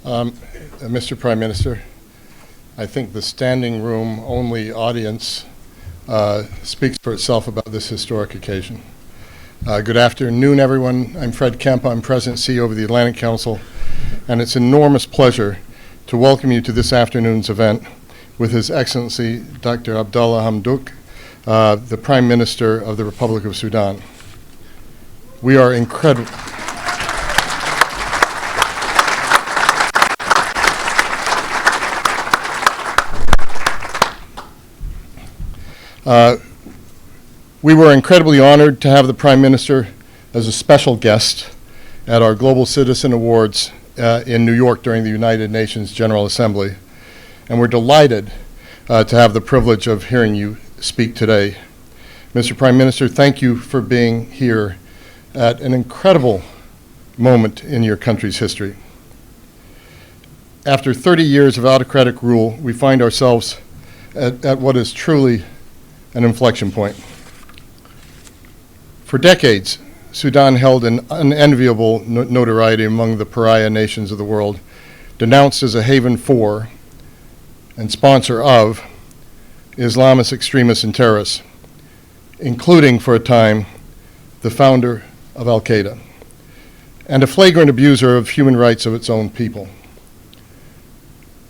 Mr. Prime Minister, I think the standing room only audience speaks for itself about this historic occasion. Good afternoon, everyone. I'm Fred Kemp. I'm President and CEO of the Atlantic Council, and it's an enormous pleasure to welcome you to this afternoon's event with His Excellency Dr. Abdalla Hamdok, the Prime Minister of the Republic of Sudan. We are incredible. We were incredibly honored to have the Prime Minister as a special guest at our Global Citizen Awards in New York during the United Nations General Assembly, and we're delighted to have the privilege of hearing you speak today. Mr. Prime Minister, thank you for being here at an incredible moment in your country's history. After 30 years of autocratic rule, we find ourselves at what is truly an inflection point. For decades, Sudan held an unenviable notoriety among the pariah nations of the world, denounced as a haven for and sponsor of Islamist extremists and terrorists, including, for a time, the founder of Al-Qaeda, and a flagrant abuser of human rights of its own people.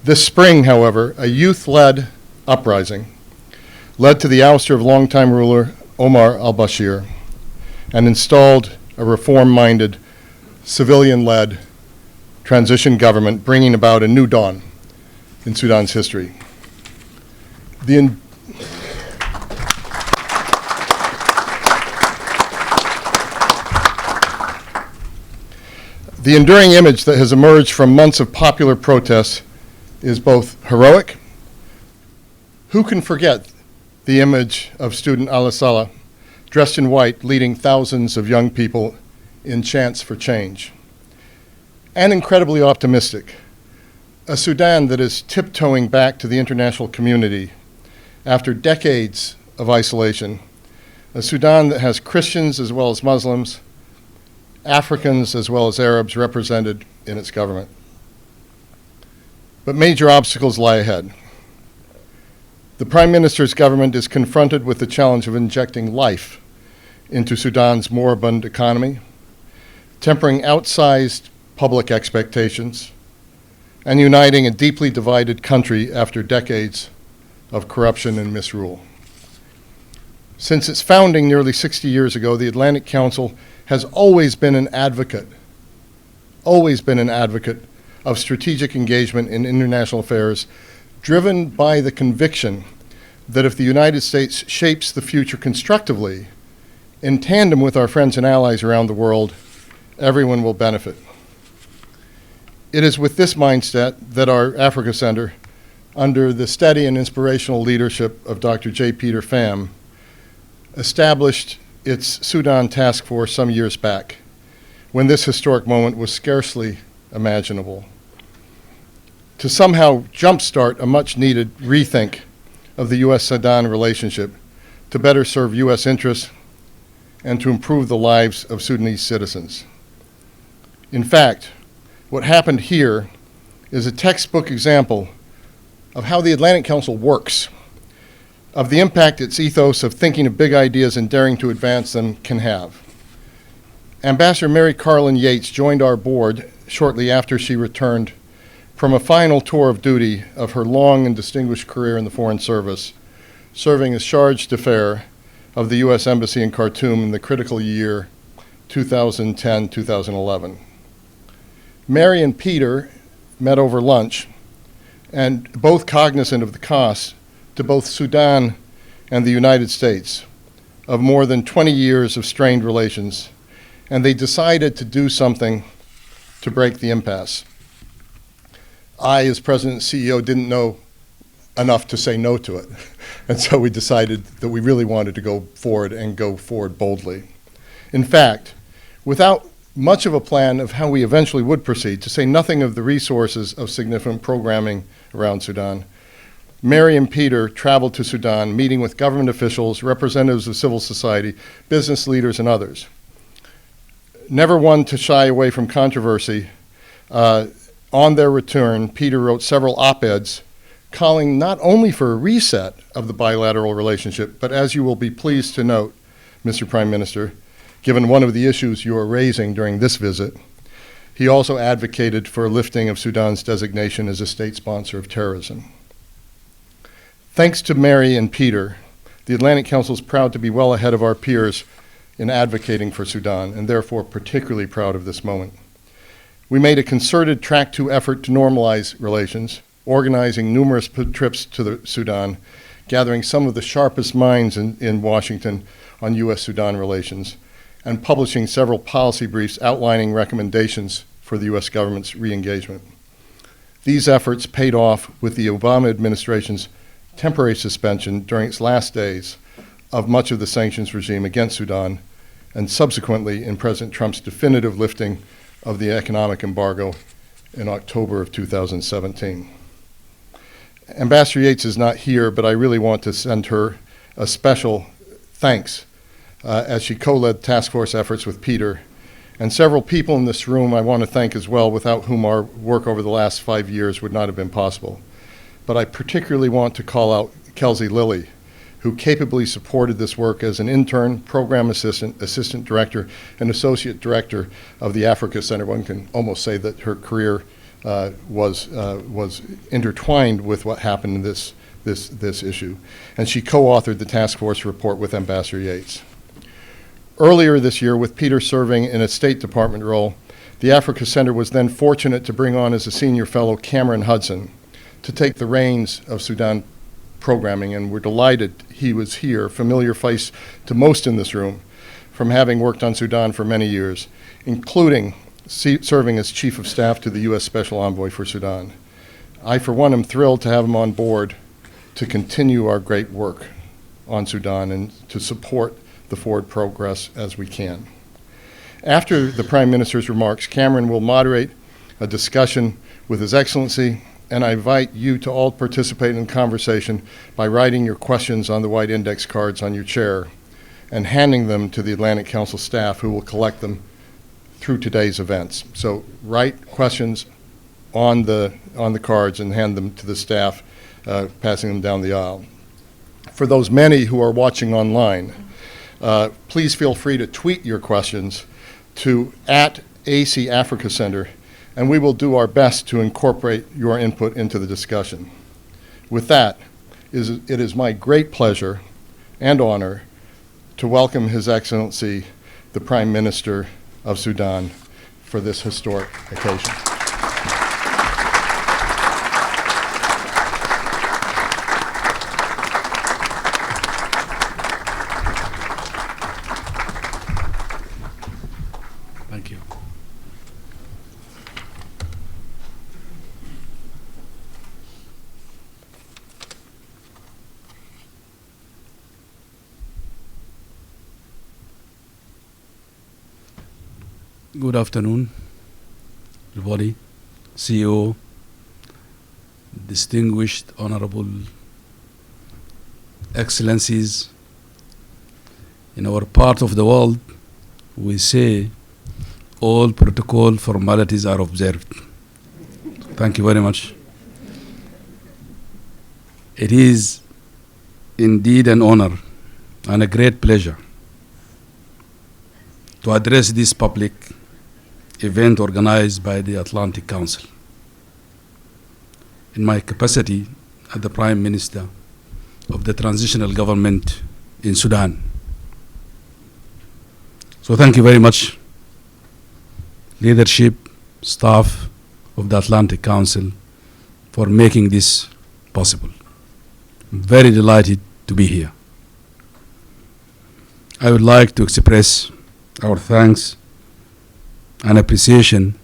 This spring, however, a youth-led uprising led to the ouster of longtime ruler Omar al-Bashir and installed a reform-minded, civilian-led transition government, bringing about a new dawn in Sudan's history. The enduring image that has emerged from months of popular protests is both heroic. Who can forget the image of student Al-Salah dressed in white leading thousands of young people in chants for change? And incredibly optimistic, a Sudan that is tiptoeing back to the international community after decades of isolation, a Sudan that has Christians as well as Muslims, Africans as well as Arabs represented in its government. But major obstacles lie ahead. The Prime Minister's government is confronted with the challenge of injecting life into Sudan's moribund economy, tempering outsized public expectations, and uniting a deeply divided country after decades of corruption and misrule. Since its founding nearly 60 years ago, the Atlantic Council has always been an advocate of strategic engagement in international affairs, driven by the conviction that if the United States shapes the future constructively, in tandem with our friends and allies around the world, everyone will benefit. It is with this mindset that our Africa Center, under the steady and inspirational leadership of Dr. J. Peter Pham, established its Sudan Task Force some years back, when this historic moment was scarcely imaginable, to somehow jumpstart a much-needed rethink of the U.S.-Sudan relationship to better serve U.S. interests and to improve the lives of Sudanese citizens. In fact, what happened here is a textbook example of how the Atlantic Council works, of the impact its ethos of thinking of big ideas and daring to advance them can have. Ambassador Mary Carlin Yates joined our board shortly after she returned from a final tour of duty of her long and distinguished career in the Foreign Service, serving as charge d'affaires of the U.S. Embassy in Khartoum in the critical year 2010-2011. Mary and Peter met over lunch, and both cognizant of the costs to both Sudan and the United States of more than 20 years of strained relations, and they decided to do something to break the impasse. I, as President and CEO, didn't know enough to say no to it. And so we decided that we really wanted to go forward and go forward boldly. In fact, without much of a plan of how we eventually would proceed, to say nothing of the resources of significant programming around Sudan, Mary and Peter traveled to Sudan, meeting with government officials, representatives of civil society, business leaders, and others. Never one to shy away from controversy, On their return, Peter wrote several op-eds calling not only for a reset of the bilateral relationship, but as you will be pleased to note, Mr. Prime Minister, given one of the issues you are raising during this visit, he also advocated for a lifting of Sudan's designation as a state sponsor of terrorism. Thanks to Mary and Peter, the Atlantic Council is proud to be well ahead of our peers in advocating for Sudan, and therefore particularly proud of this moment. We made a concerted Track 2 effort to normalize relations, organizing numerous trips to the Sudan, gathering some of the sharpest minds in Washington on U.S.-Sudan relations, and publishing several policy briefs outlining recommendations for the U.S. government's re-engagement. These efforts paid off with the Obama administration's temporary suspension during its last days of much of the sanctions regime against Sudan, and subsequently in President Trump's definitive lifting of the economic embargo in October of 2017. Ambassador Yates is not here, but I really want to send her a special thanks as she co-led task force efforts with Peter, and several people in this room I want to thank as well, without whom our work over the last 5 years would not have been possible. But I particularly want to call out Kelsey Lilly, who capably supported this work as an intern, program assistant, assistant director, and associate director of the Africa Center. One can almost say that her career was intertwined with what happened in this issue. And she co-authored the task force report with Ambassador Yates. Earlier this year, with Peter serving in a State Department role, the Africa Center was then fortunate to bring on as a senior fellow Cameron Hudson to take the reins of Sudan programming, and we're delighted he was here, familiar face to most in this room, from having worked on Sudan for many years, including serving as Chief of Staff to the U.S. Special Envoy for Sudan. I, for one, am thrilled to have him on board to continue our great work on Sudan and to support the forward progress as we can. After the Prime Minister's remarks, Cameron will moderate a discussion with His Excellency, and I invite you to all participate in the conversation by writing your questions on the white index cards on your chair and handing them to the Atlantic Council staff, who will collect them through today's events. So write questions on the cards and hand them to the staff, passing them down the aisle. For those many who are watching online, please feel free to tweet your questions to @AC Africa Center, and we will do our best to incorporate your input into the discussion. With that, it is my great pleasure and honor to welcome His Excellency, the Prime Minister of Sudan, for this historic occasion. Thank you. Good afternoon, everybody, CEO, distinguished honorable excellencies. In our part of the world, we say all protocol formalities are observed. Thank you very much. It is indeed an honor and a great pleasure to address this public event organized by the Atlantic Council in my capacity as the Prime Minister of the Transitional Government in Sudan. So thank you very much, leadership, staff of the Atlantic Council, for making this possible. I'm very delighted to be here. I would like to express our thanks and appreciation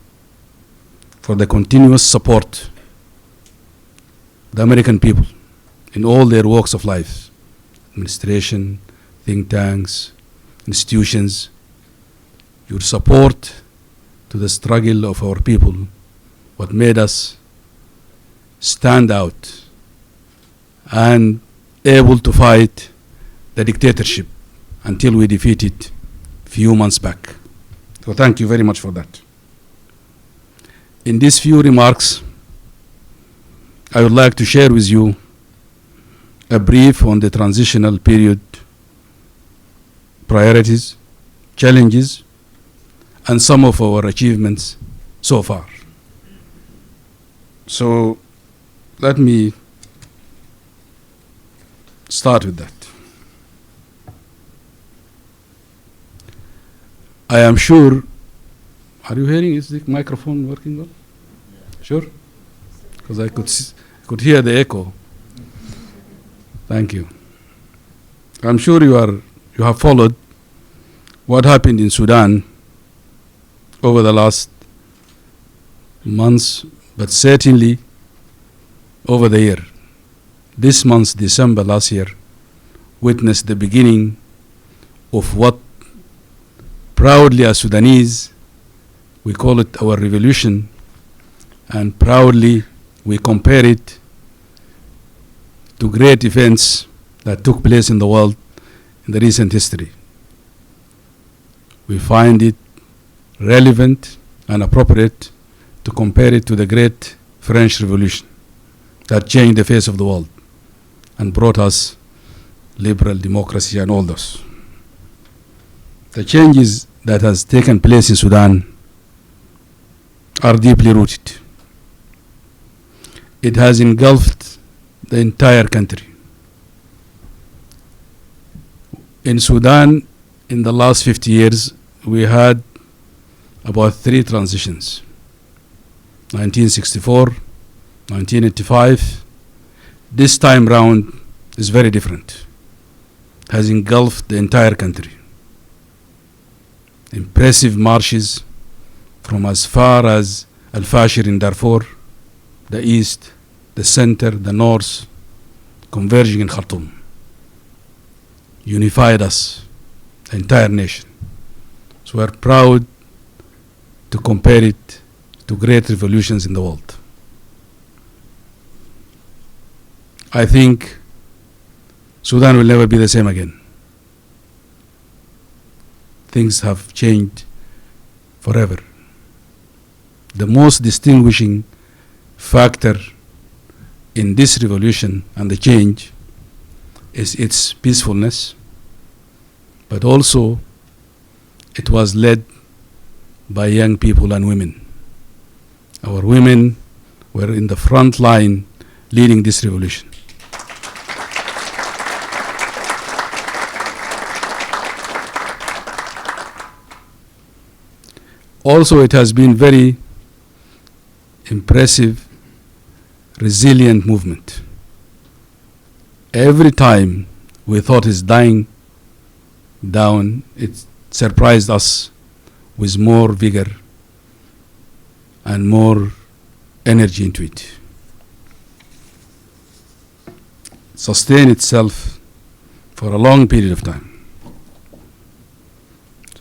for the continuous support the American people in all their walks of life, administration, think tanks, institutions. Your support to the struggle of our people, what made us stand out and able to fight the dictatorship until we defeated it few months back. So thank you very much for that. In these few remarks, I would like to share with you a brief on the transitional period priorities, challenges, and some of our achievements so far. So let me start with that. I am sure, are you hearing, is the microphone working well? Sure? Because I could hear the echo. Thank you. I'm sure you have followed what happened in Sudan over the last months, but certainly over the year. This month, December last year, witnessed the beginning of what proudly as Sudanese, we call it our revolution, and proudly we compare it to great events that took place in the world in the recent history. We find it relevant and appropriate to compare it to the great French Revolution that changed the face of the world and brought us liberal democracy and all those. The changes that has taken place in Sudan are deeply rooted. It has engulfed the entire country. In Sudan, in the last 50 years, we had about 3 transitions. 1964, 1985. This time round is very different. Has engulfed the entire country. Impressive marches from as far as Al-Fashir in Darfur, the east, the center, the north, converging in Khartoum. Unified us, the entire nation. So we're proud to compare it to great revolutions in the world. I think Sudan will never be the same again. Things have changed forever. The most distinguishing factor in this revolution and the change is its peacefulness, but also it was led by young people and women. Our women were in the front line leading this revolution. Also, it has been very impressive, resilient movement. Every time we thought it's dying down, it surprised us with more vigor and more energy into it. Sustain itself for a long period of time.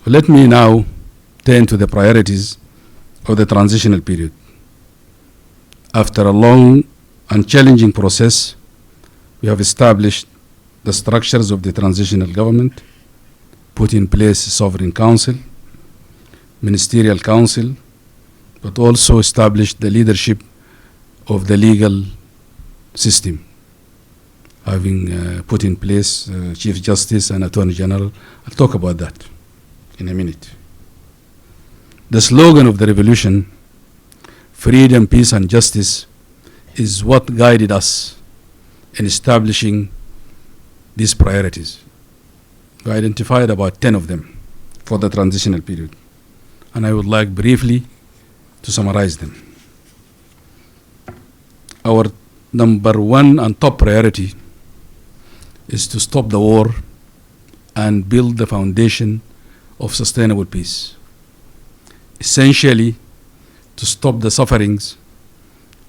So let me now turn to the priorities of the transitional period. After a long and challenging process, we have established the structures of the transitional government, put in place a sovereign council, ministerial council, but also established the leadership of the legal system, having put in place Chief Justice and Attorney General. I'll talk about that in a minute. The slogan of the revolution, freedom, peace, and justice, is what guided us in establishing these priorities. We identified about 10 of them for the transitional period, and I would like briefly to summarize them. Our number one and top priority is to stop the war and build the foundation of sustainable peace. Essentially, to stop the sufferings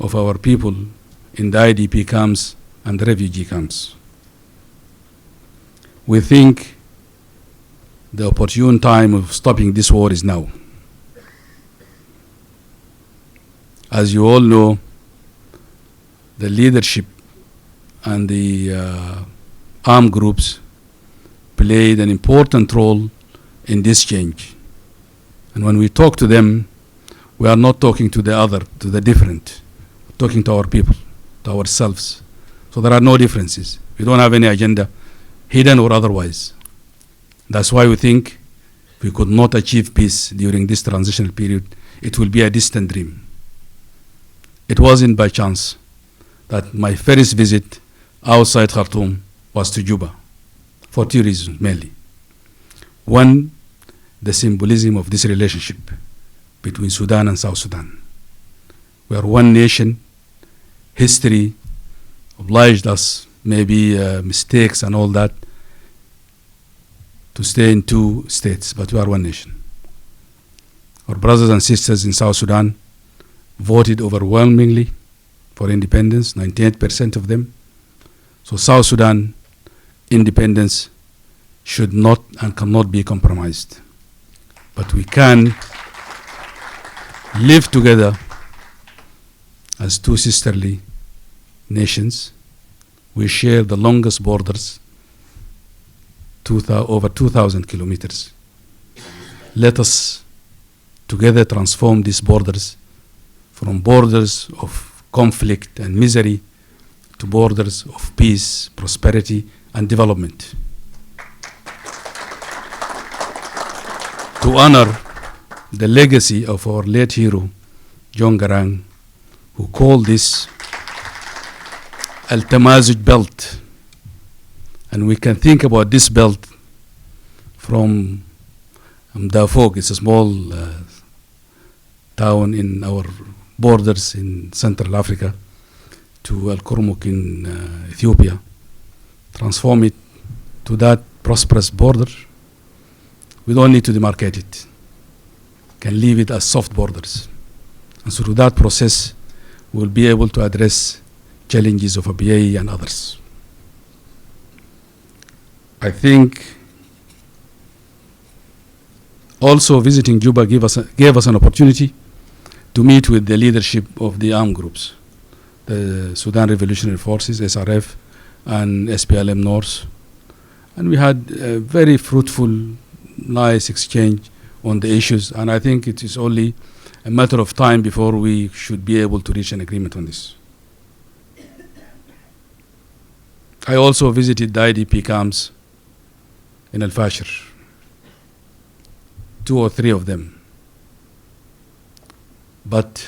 of our people in the Idp camps and the refugee camps. We think the opportune time of stopping this war is now. As you all know, the leadership and the armed groups played an important role in this change. And when we talk to them, We are not talking to the other, to the different, talking to our people, to ourselves. So there are no differences. We don't have any agenda, hidden or otherwise. That's why we think we could not achieve peace during this transitional period. It will be a distant dream. It wasn't by chance that my first visit outside Khartoum was to Juba, for two reasons mainly. One, the symbolism of this relationship between Sudan and South Sudan. We are one nation. History obliged us, maybe mistakes and all that, to stay in two states, but we are one nation. Our brothers and sisters in South Sudan voted overwhelmingly for independence, 98% of them. So South Sudan independence should not and cannot be compromised. But we can live together as two sisterly nations. We share the longest borders, over 2,000 kilometers. Let us together transform these borders from borders of conflict and misery to borders of peace, prosperity, and development. To honor the legacy of our late hero, John Garang, who called this Al-Tamazuj belt. And we can think about this belt from Darfur. It's a small town in our borders in Central Africa, to Al-Kurmuk in Ethiopia. Transform it to that prosperous border. We don't need to demarcate it. Can leave it as soft borders. And so through that process, we'll be able to address challenges of ABA and others. I think also visiting Juba gave us an opportunity to meet with the leadership of the armed groups, the Sudan Revolutionary Forces, SRF, and SPLM North. And we had a very fruitful, nice exchange on the issues, and I think it is only a matter of time before we should be able to reach an agreement on this. I also visited the IDP camps in Al-Fashir, 2 or 3 of them. But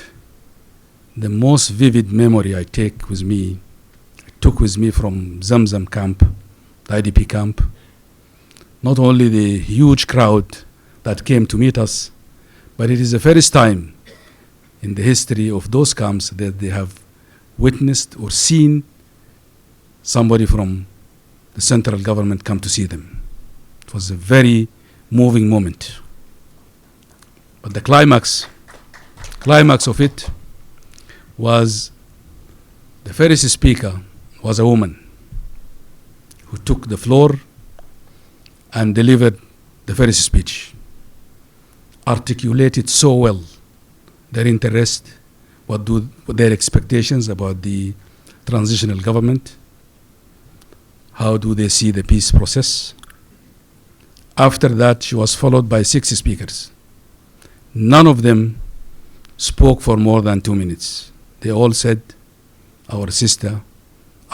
the most vivid memory I took with me from Zamzam camp, the IDP camp, not only the huge crowd that came to meet us, but it is the first time in the history of those camps that they have witnessed or seen somebody from the central government come to see them. It was a very moving moment. But the climax of it was the first speaker was a woman who took the floor and delivered the first speech, articulated so well their interest, what their expectations about the transitional government, how do they see the peace process. After that, she was followed by 6 speakers. None of them spoke for more than 2 minutes. They all said, our sister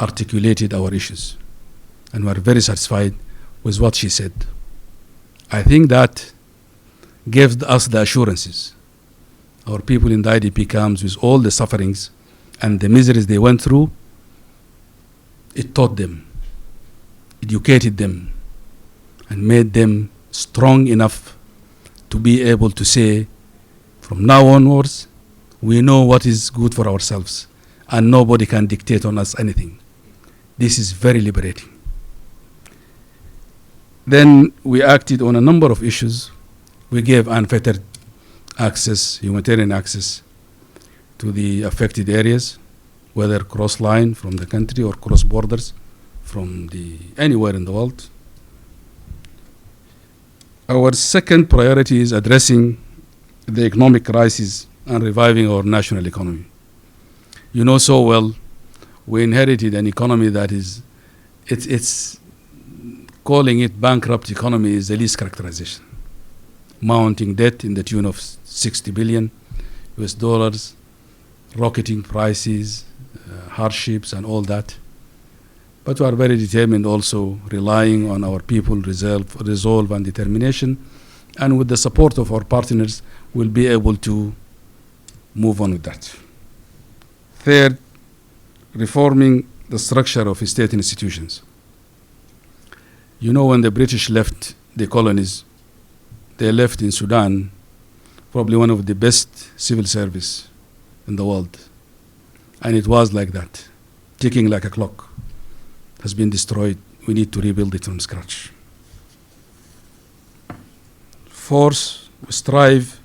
articulated our issues, and we are very satisfied with what she said. I think that gave us the assurances. Our people in the IDP camps, with all the sufferings and the miseries they went through, it taught them, educated them, and made them strong enough to be able to say, from now onwards, we know what is good for ourselves, and nobody can dictate on us anything. This is very liberating. Then we acted on a number of issues. We gave unfettered access, humanitarian access, to the affected areas, whether cross-line from the country or cross borders from anywhere in the world. Our second priority is addressing the economic crisis and reviving our national economy. You know so well, we inherited an economy that it's calling it bankrupt economy is the least characterization. Mounting debt in the tune of 60 billion, US dollars, rocketing prices, hardships and all that. But we are very determined also, relying on our people, resolve and determination. And with the support of our partners, we'll be able to move on with that. Third, reforming the structure of state institutions. You know, when the British left the colonies, they left in Sudan probably one of the best civil service in the world. And it was like that, ticking like a clock. Has been destroyed. We need to rebuild it from scratch. Fourth, we strive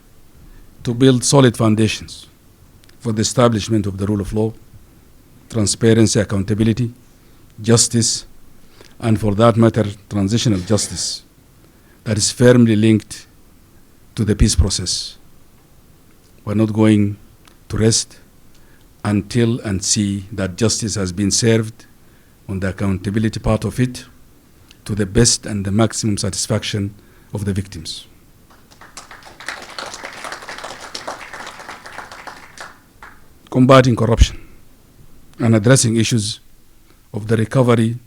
to build solid foundations for the establishment of the rule of law, transparency, accountability, justice, and for that matter, transitional justice that is firmly linked to the peace process. We're not going to rest until and see that justice has been served on the accountability part of it to the best and the maximum satisfaction of the victims. Combating corruption and addressing issues of the recovery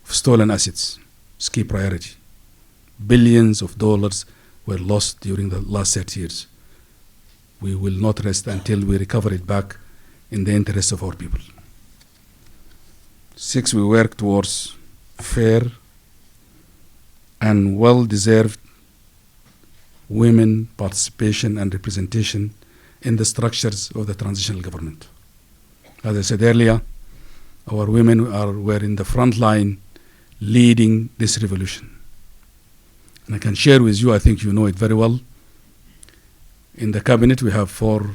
of stolen assets is key priority. Billions of dollars were lost during the last 30 years. We will not rest until we recover it back in the interest of our people. 6, we work towards fair and well-deserved women participation and representation in the structures of the transitional government. As I said earlier, our women were in the front line leading this revolution. And I can share with you, I think you know it very well. In the cabinet, we have 4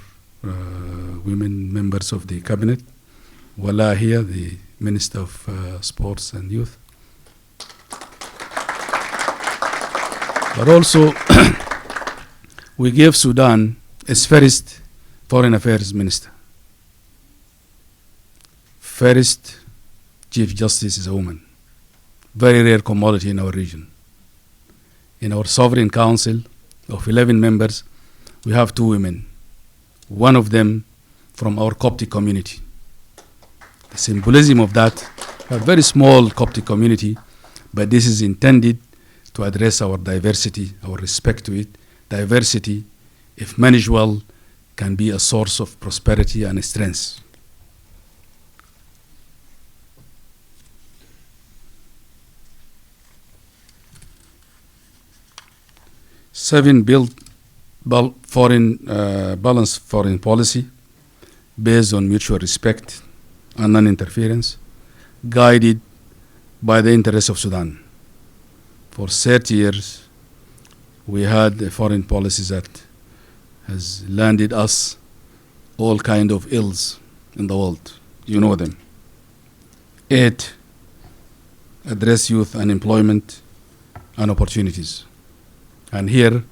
women members of the cabinet. Wala here, the Minister of Sports and Youth. But also, we gave Sudan its first Foreign Affairs Minister. First Chief Justice is a woman. Very rare commodity in our region. In our Sovereign Council of 11 members, we have 2 women. One of them from our Coptic community. The symbolism of that, a very small Coptic community, but this is intended to address our diversity, our respect to it. Diversity, if managed well, can be a source of prosperity and strength. Seven, build balanced foreign policy based on mutual respect and non-interference, guided by the interests of Sudan. For 30 years, we had a foreign policy that has landed us all kind of ills in the world. You know them. 8, address youth unemployment and opportunities. And here,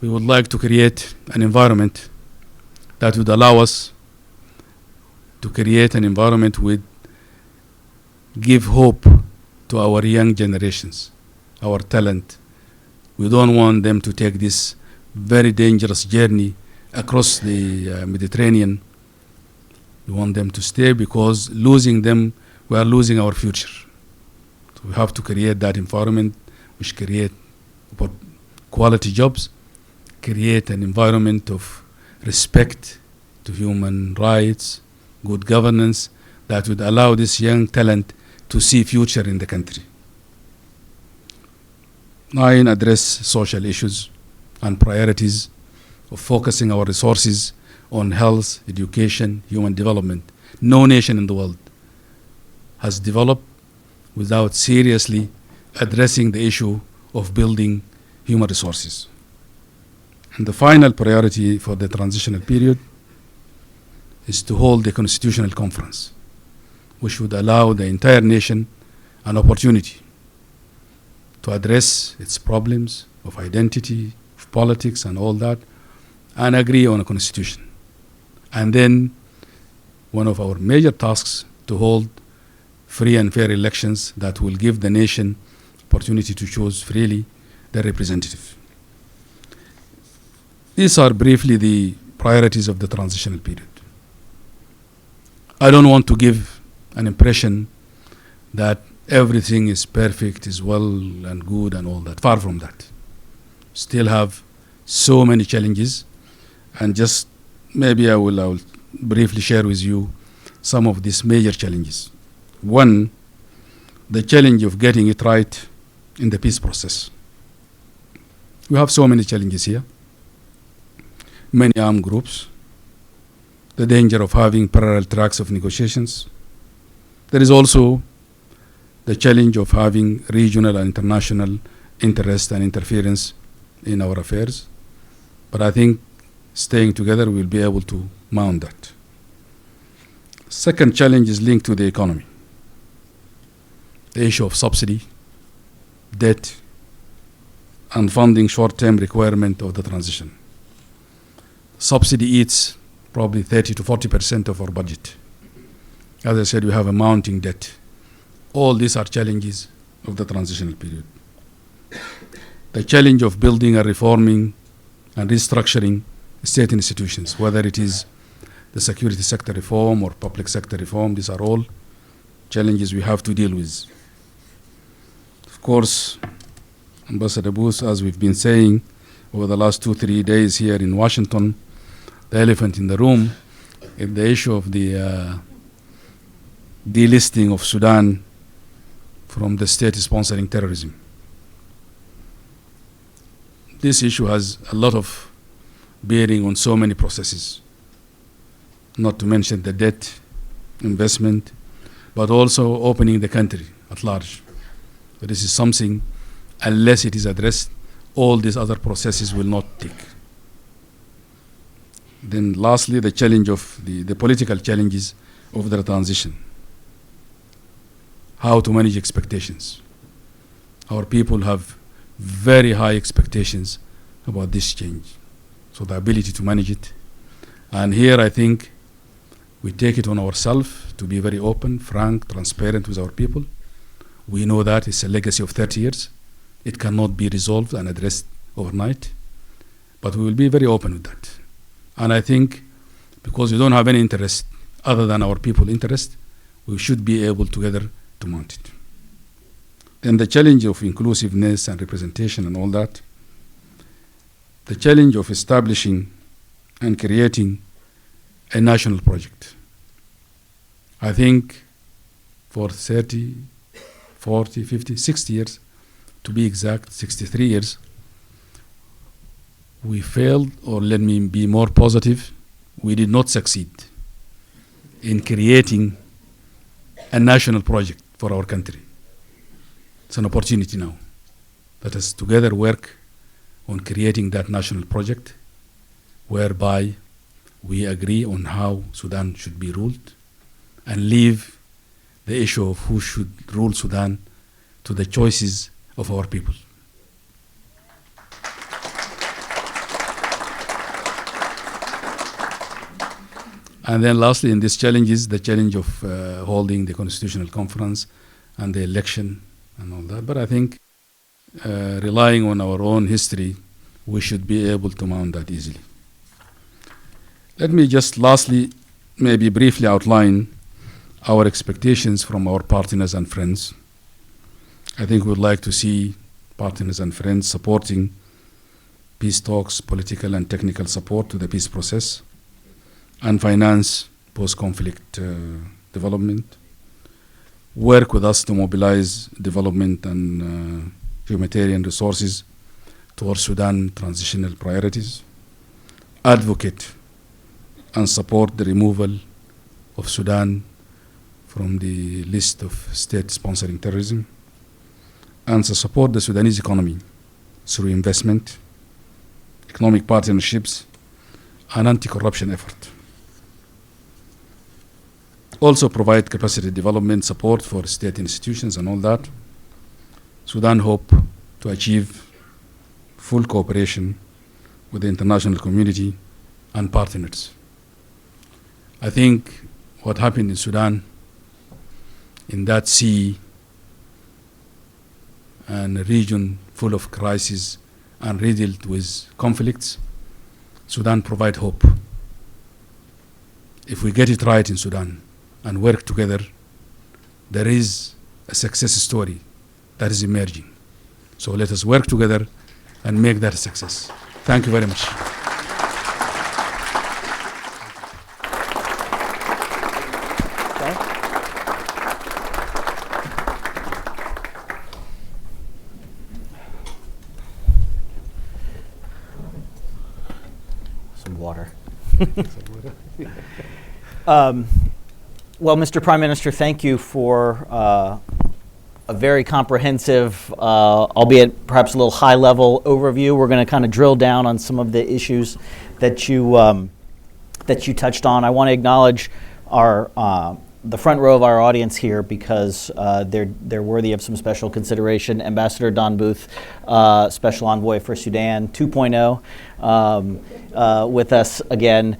we would like to create an environment that would allow us to create an environment with give hope to our young generations, our talent. We don't want them to take this very dangerous journey across the Mediterranean. We want them to stay because losing them, we are losing our future. So we have to create that environment which create quality jobs, create an environment of respect to human rights, good governance, that would allow this young talent to see future in the country. 9, address social issues and priorities of focusing our resources on health, education, human development. No nation in the world has developed without seriously addressing the issue of building human resources. And the final priority for the transitional period is to hold a constitutional conference, which would allow the entire nation an opportunity to address its problems of identity, of politics and all that, and agree on a constitution. And then one of our major tasks to hold free and fair elections that will give the nation opportunity to choose freely their representative. These are briefly the priorities of the transitional period. I don't want to give an impression that everything is perfect, is well and good and all that. Far from that. Still have so many challenges, and just maybe I will briefly share with you some of these major challenges. One, the challenge of getting it right in the peace process. We have so many challenges here. Many armed groups, the danger of having parallel tracks of negotiations. There is also the challenge of having regional and international interest and interference in our affairs. But I think staying together, we'll be able to mount that. Second challenge is linked to the economy. The issue of subsidy, debt, and funding short-term requirement of the transition. Subsidy eats probably 30 to 40% of our budget. As I said, we have a mounting debt. All these are challenges of the transitional period. The challenge of building and reforming and restructuring state institutions, whether it is the security sector reform or public sector reform, these are all challenges we have to deal with. Of course, Ambassador Booth, as we've been saying over the last 2-3 days here in Washington, the elephant in the room is the issue of the delisting of Sudan from the state sponsoring terrorism. This issue has a lot of bearing on so many processes, not to mention the debt, investment, but also opening the country at large. So this is something, unless it is addressed, all these other processes will not take. Then lastly, the challenge of the political challenges of the transition. How to manage expectations. Our people have very high expectations about this change. So the ability to manage it. And here I think we take it on ourselves to be very open, frank, transparent with our people. We know that it's a legacy of 30 years. It cannot be resolved and addressed overnight. But we will be very open with that. And I think because we don't have any interest other than our people's interest, we should be able together to mount it. Then the challenge of inclusiveness and representation and all that, the challenge of establishing and creating a national project. I think for 30, 40, 50, 60 years, to be exact, 63 years, we failed, or let me be more positive, we did not succeed in creating a national project for our country. It's an opportunity now. Let us together work on creating that national project whereby we agree on how Sudan should be ruled and leave the issue of who should rule Sudan to the choices of our people. And then lastly, in these challenges, the challenge of holding the Constitutional Conference and the election and all that. But I think relying on our own history, we should be able to mount that easily. Let me just lastly, maybe briefly outline our expectations from our partners and friends. I think we would like to see partners and friends supporting peace talks, political and technical support to the peace process, and finance post-conflict development, work with us to mobilize development and humanitarian resources towards Sudan transitional priorities, advocate and support the removal of Sudan from the list of states sponsoring terrorism, and to support the Sudanese economy through investment, economic partnerships, and anti-corruption effort. Also provide capacity development support for state institutions and all that. Sudan hope to achieve full cooperation with the international community and partners. I think what happened in Sudan, in that sea and a region full of crises and riddled with conflicts, Sudan provide hope if we get it right in Sudan and work together, there is a success story that is emerging. So let us work together and make that a success. Thank you very much. Some water. Well, Mr. Prime Minister, thank you for a very comprehensive, albeit perhaps a little high-level overview. We're going to kind of drill down on some of the issues that you touched on. I want to acknowledge the front row of our audience here because they're worthy of some special consideration. Ambassador Don Booth, Special Envoy for Sudan 2.0, with us again.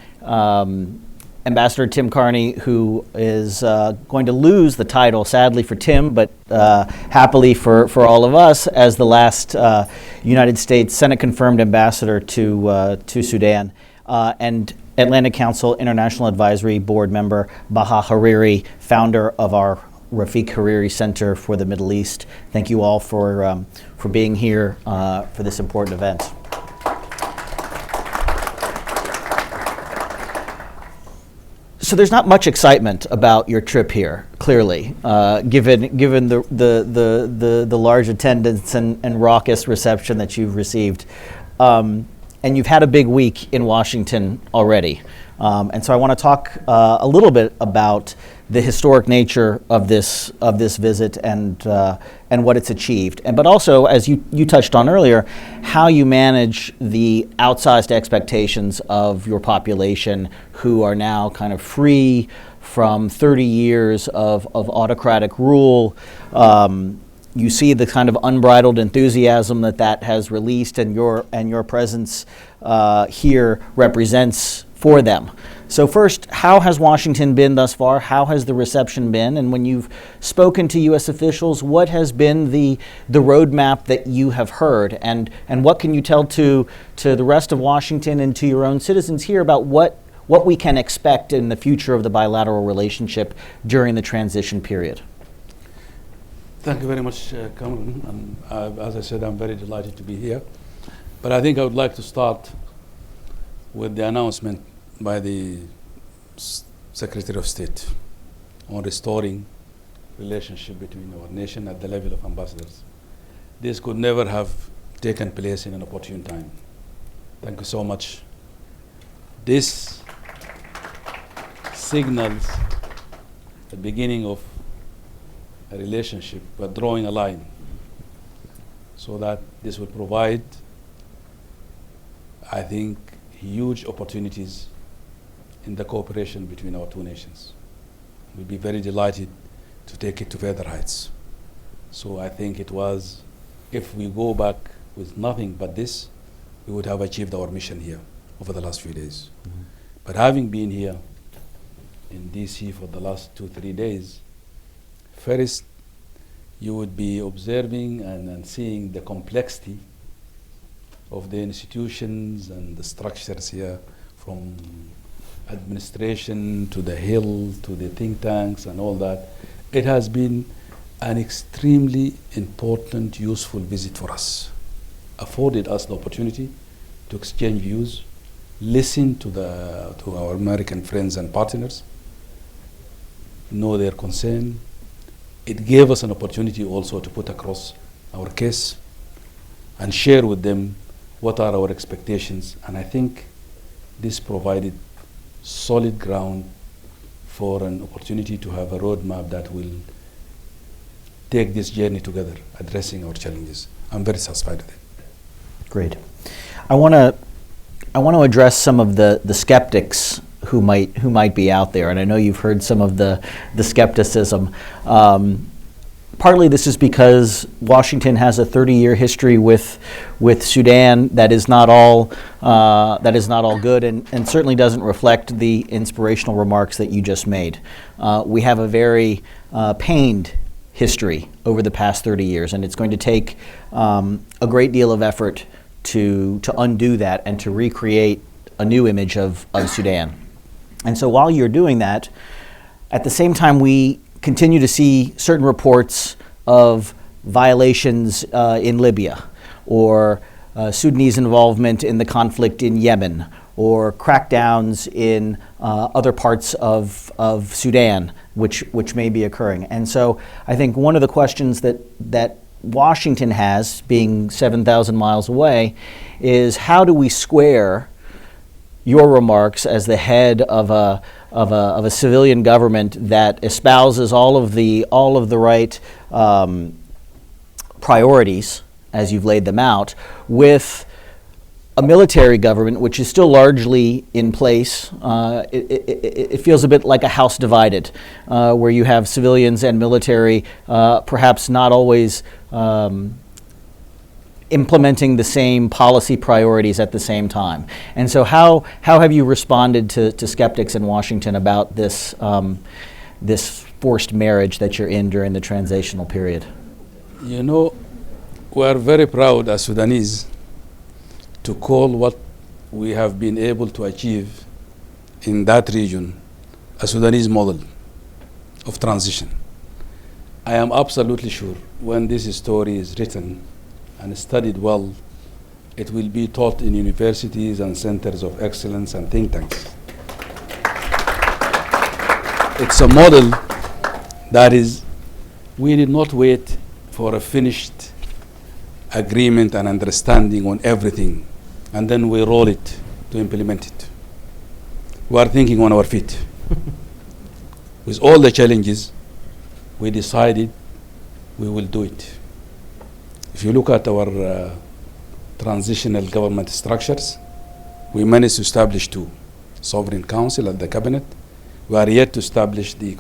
Ambassador Tim Carney, who is going to lose the title, sadly for Tim, but happily for all of us, as the last United States Senate-confirmed ambassador to Sudan, and Atlantic Council International Advisory Board member Baha Hariri, founder of our Rafiq Hariri Center for the Middle East. Thank you all for being here for this important event. So there's not much excitement about your trip here, clearly, given the large attendance and raucous reception that you've received. And you've had a big week in Washington already. And so I want to talk a little bit about the historic nature of this visit and what it's achieved. But also, as you touched on earlier, how you manage the outsized expectations of your population who are now kind of free from 30 years of autocratic rule. You see the kind of unbridled enthusiasm that has released, and your presence here represents for them. So first, how has Washington been thus far? How has the reception been? And when you've spoken to U.S. officials, what has been the roadmap that you have heard? And what can you tell to the rest of Washington and to your own citizens here about what we can expect in the future of the bilateral relationship during the transition period? Thank you very much, Cameron. And as I said, I'm very delighted to be here. But I think I would like to start with the announcement by the Secretary of State on restoring relationship between our nation at the level of ambassadors. This could never have taken place in an opportune time. Thank you so much. This signals the beginning of a relationship, but drawing a line so that this will provide, I think, huge opportunities in the cooperation between our two nations. We'll be very delighted to take it to further heights. So I think it was, if we go back with nothing but this, we would have achieved our mission here over the last few days. Mm-hmm. But having been here in DC for the last 2-3 days, first, you would be observing and seeing the complexity of the institutions and the structures here, from administration to the Hill to the think tanks and all that. It has been an extremely important, useful visit for us. Afforded us the opportunity to exchange views, listen to our American friends and partners, know their concern. It gave us an opportunity also to put across our case and share with them what are our expectations. And I think this provided solid ground for an opportunity to have a roadmap that will take this journey together, addressing our challenges. I'm very satisfied with it. Great. I want to address some of the skeptics who might be out there, and I know you've heard some of the skepticism. Partly this is because Washington has a 30-year history with Sudan that is not all good, and certainly doesn't reflect the inspirational remarks that you just made. We have a very pained history over the past 30 years, and it's going to take a great deal of effort to undo that and to recreate a new image of Sudan. And so while you're doing that, at the same time, we continue to see certain reports of violations in Libya, or Sudanese involvement in the conflict in Yemen, or crackdowns in other parts of Sudan, which may be occurring. And so I think one of the questions that Washington has, being 7,000 miles away, is how do we square your remarks as the head of a civilian government that espouses all of the right priorities as you've laid them out, with a military government which is still largely in place. It feels a bit like a house divided, where you have civilians and military perhaps not always implementing the same policy priorities at the same time. And so how have you responded to skeptics in Washington about this forced marriage that you're in during the transitional period? You know, we are very proud as Sudanese to call what we have been able to achieve in that region a Sudanese model of transition. I am absolutely sure when this story is written and studied well, it will be taught in universities and centers of excellence and think tanks. It's a model that is, we did not wait for a finished agreement and understanding on everything, and then we roll it to implement it. We are thinking on our feet. With all the challenges, we decided we will do it. If you look at our transitional government structures, we managed to establish 2: Sovereign Council at the Cabinet. We are yet to establish the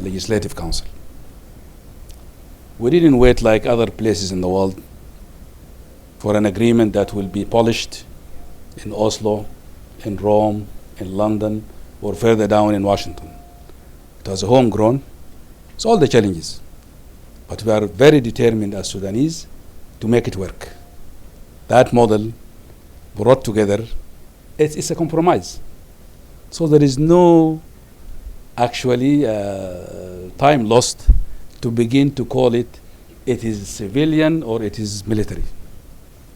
Legislative Council. We didn't wait like other places in the world for an agreement that will be polished in Oslo, in Rome, in London, or further down in Washington. It was homegrown. It's all the challenges. But we are very determined as Sudanese to make it work. That model brought together, it's a compromise. So there is no actually time lost to begin to call it is civilian or it is military.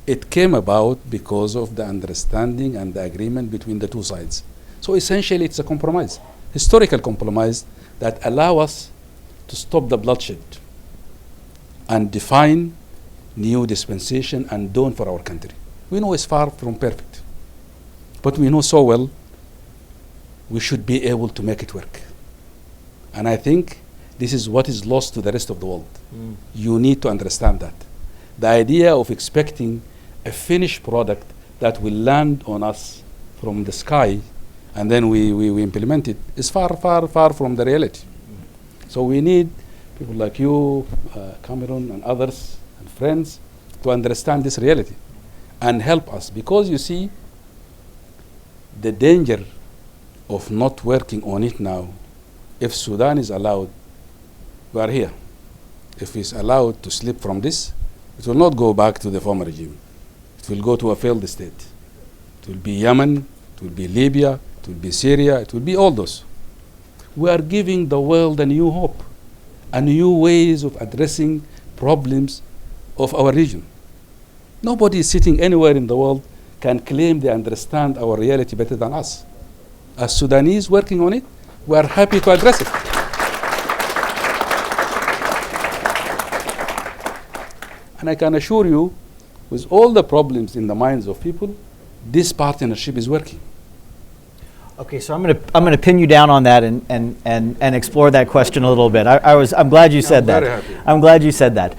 It came about because of the understanding and the agreement between the two sides. So essentially it's a compromise, historical compromise that allow us to stop the bloodshed and define new dispensation and dawn for our country. We know it's far from perfect, but we know so well we should be able to make it work. And I think this is what is lost to the rest of the world. You need to understand that. The idea of expecting a finished product that will land on us from the sky and then we implement it is far, far, far from the reality. So we need people like you, Cameron and others and friends to understand this reality and help us, because you see the danger of not working on it now. If Sudan is allowed, we are here. If it's allowed to slip from this, it will not go back to the former regime. It will go to a failed state. It will be Yemen, it will be Libya, it will be Syria, it will be all those. We are giving the world a new hope, a new ways of addressing problems of our region. Nobody is sitting anywhere in the world can claim they understand our reality better than us. As Sudanese working on it, we are happy to address it. And I can assure you, with all the problems in the minds of people, this partnership is working. Okay, so I'm going to pin you down on that and explore that question a little bit. I'm glad you said that. Very happy. I'm glad you said that.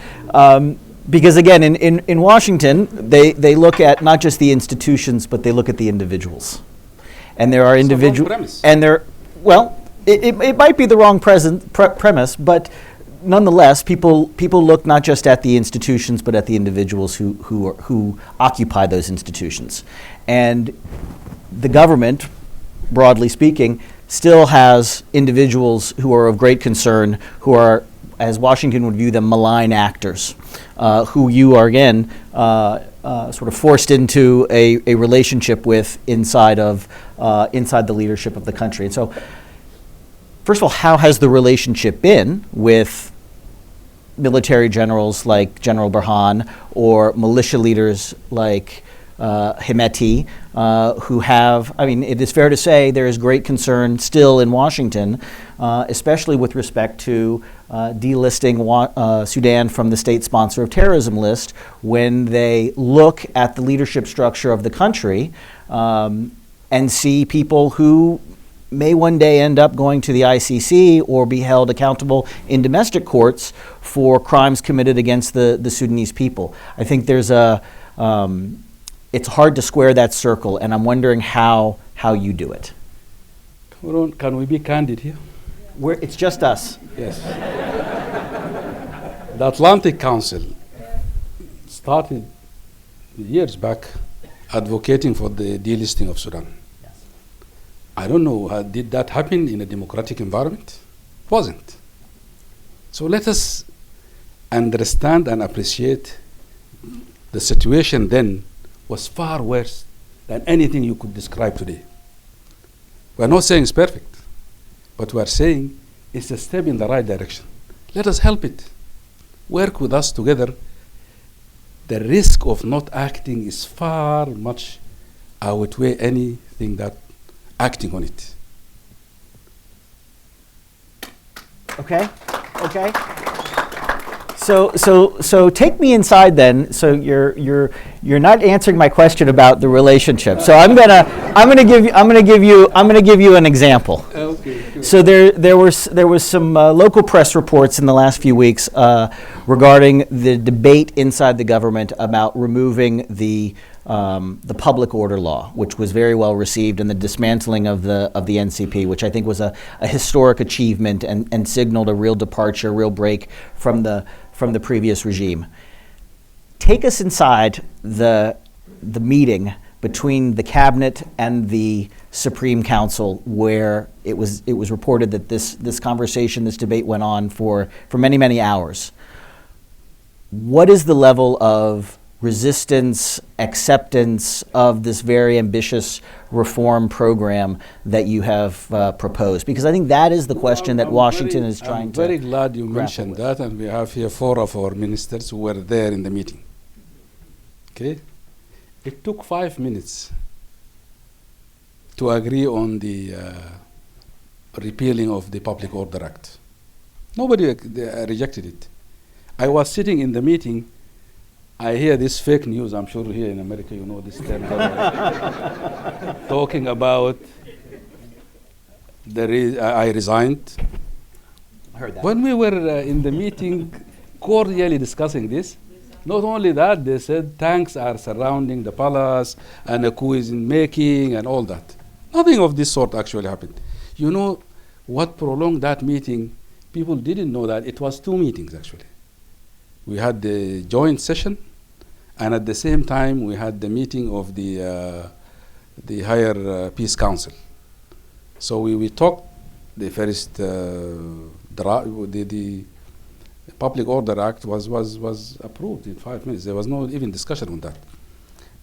Because again, in Washington, they look at not just the institutions, but they look at the individuals. And there are individuals, and there, well, it might be the wrong premise, but nonetheless, people look not just at the institutions, but at the individuals who occupy those institutions. And the government, broadly speaking, still has individuals who are of great concern, who are, as Washington would view them, malign actors, who you are again sort of forced into a relationship with inside the leadership of the country. And so, first of all, how has the relationship been with military generals like General Burhan or militia leaders like Hemeti, who have, I mean, it is fair to say there is great concern still in Washington, especially with respect to delisting Sudan from the state sponsor of terrorism list when they look at the leadership structure of the country and see people who may one day end up going to the ICC or be held accountable in domestic courts for crimes committed against the Sudanese people. I think there's it's hard to square that circle, and I'm wondering how you do it. Can we be candid here? It's just us. Yes. The Atlantic Council started years back advocating for the delisting of Sudan. Yes. I don't know, did that happen in a democratic environment? It wasn't. So let us understand and appreciate the situation then was far worse than anything you could describe today. We're not saying it's perfect, but we're saying it's a step in the right direction. Let us help it. Work with us together. The risk of not acting is far much outweigh anything that acting on it. Okay. So take me inside then. So you're not answering my question about the relationship. So I'm gonna give you an example. Okay. So there was some local press reports in the last few weeks regarding the debate inside the government about removing the public order law, which was very well received, and the dismantling of the NCP, which I think was a historic achievement and signaled a real departure, a real break from the previous regime. Take us inside the meeting between the cabinet and the Supreme Council, where it was reported that this conversation, this debate went on for many hours. What is the level of resistance, acceptance of this very ambitious reform program that you have proposed? Because I think that is the question that Washington is trying to. I'm very glad you grapple mentioned with. that, and we have here 4 of our ministers who were there in the meeting. Okay? It took 5 minutes to agree on the repealing of the Public Order Act. Nobody rejected it. I was sitting in the meeting. I hear this fake news. I'm sure here in America you know this term. Talking about I resigned. I heard that. When we were in the meeting, cordially discussing this, not only that, they said tanks are surrounding the palace and a coup is in making and all that. Nothing of this sort actually happened. You know what prolonged that meeting? People didn't know that it was 2 meetings actually. We had the joint session, and at the same time we had the meeting of the Higher Peace Council. So we talked the first the Public Order Act was approved in 5 minutes. There was no even discussion on that.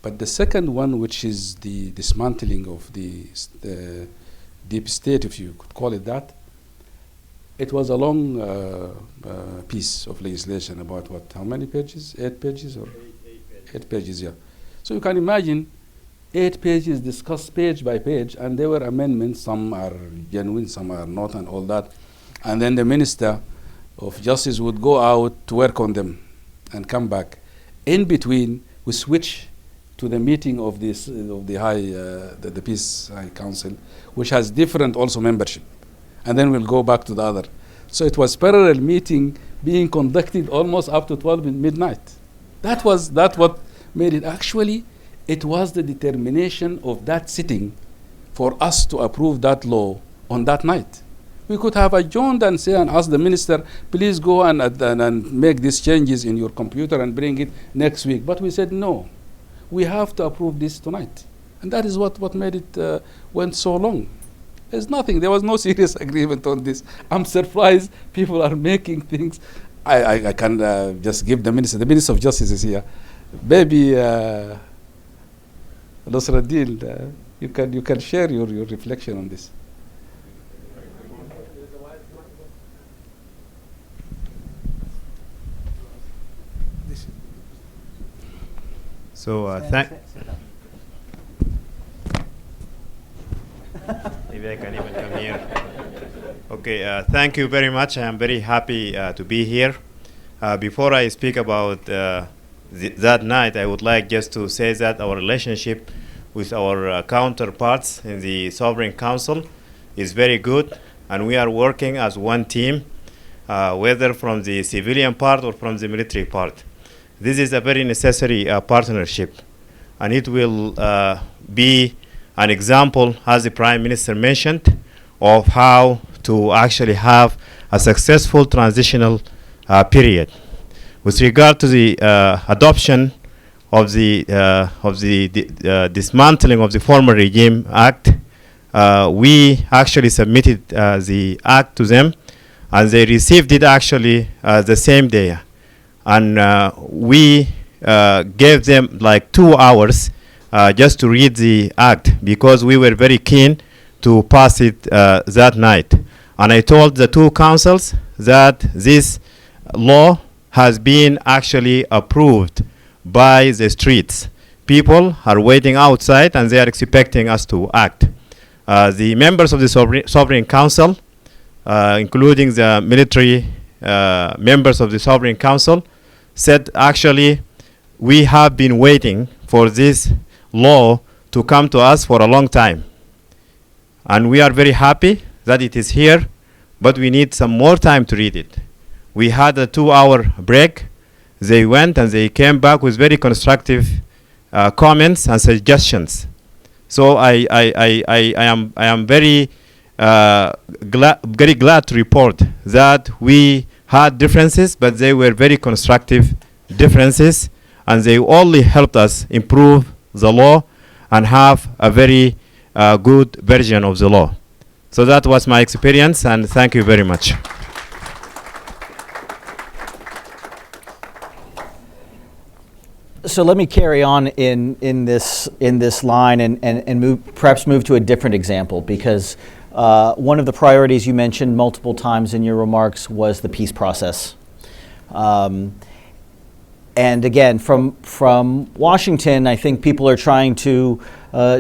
But the second one, which is the dismantling of the deep state, if you could call it that, it was a long piece of legislation about how many pages? 8 pages or? 8 pages, yeah. So you can imagine 8 pages discussed page by page, and there were amendments. Some are genuine, some are not, and all that. And then the Minister of Justice would go out to work on them and come back. In between, we switch to the meeting of this of the Peace High Council, which has different also membership, and then we'll go back to the other. So it was parallel meeting being conducted almost up to 12 midnight. That what made it. Actually, it was the determination of that sitting for us to approve that law on that night. We could have adjourned and say and ask the minister, please go and make these changes in your computer and bring it next week. But we said no, we have to approve this tonight, and that is what made it went so long. There's nothing. There was no serious agreement on this. I'm surprised people are making things. I can just give the Minister of Justice is here. Maybe Nasruddin, you can share your reflection on this. So thank. Maybe I can even come here. Okay, thank you very much. I am very happy to be here. Before I speak about that night, I would like just to say that our relationship with our counterparts in the Sovereign Council is very good, and we are working as one team, whether from the civilian part or from the military part. This is a very necessary partnership, and it will be an example, as the Prime Minister mentioned, of how to actually have a successful transitional period. With regard to the adoption of the dismantling of the former regime act, we actually submitted the act to them, and they received it actually the same day. And we gave them like 2 hours just to read the act, because we were very keen to pass it that night. And I told the two councils that this law has been actually approved by the streets. People are waiting outside and they are expecting us to act. The members of the Sovereign Council, including the military members of the Sovereign Council, said actually we have been waiting for this law to come to us for a long time. And we are very happy that it is here, but we need some more time to read it. We had a 2-hour break. They went and they came back with very constructive comments and suggestions. So I am very glad to report that we had differences, but they were very constructive differences, and they only helped us improve the law and have a very good version of the law. So that was my experience, and thank you very much. So let me carry on in this line and perhaps move to a different example, because one of the priorities you mentioned multiple times in your remarks was the peace process. And again, from Washington, I think people are trying to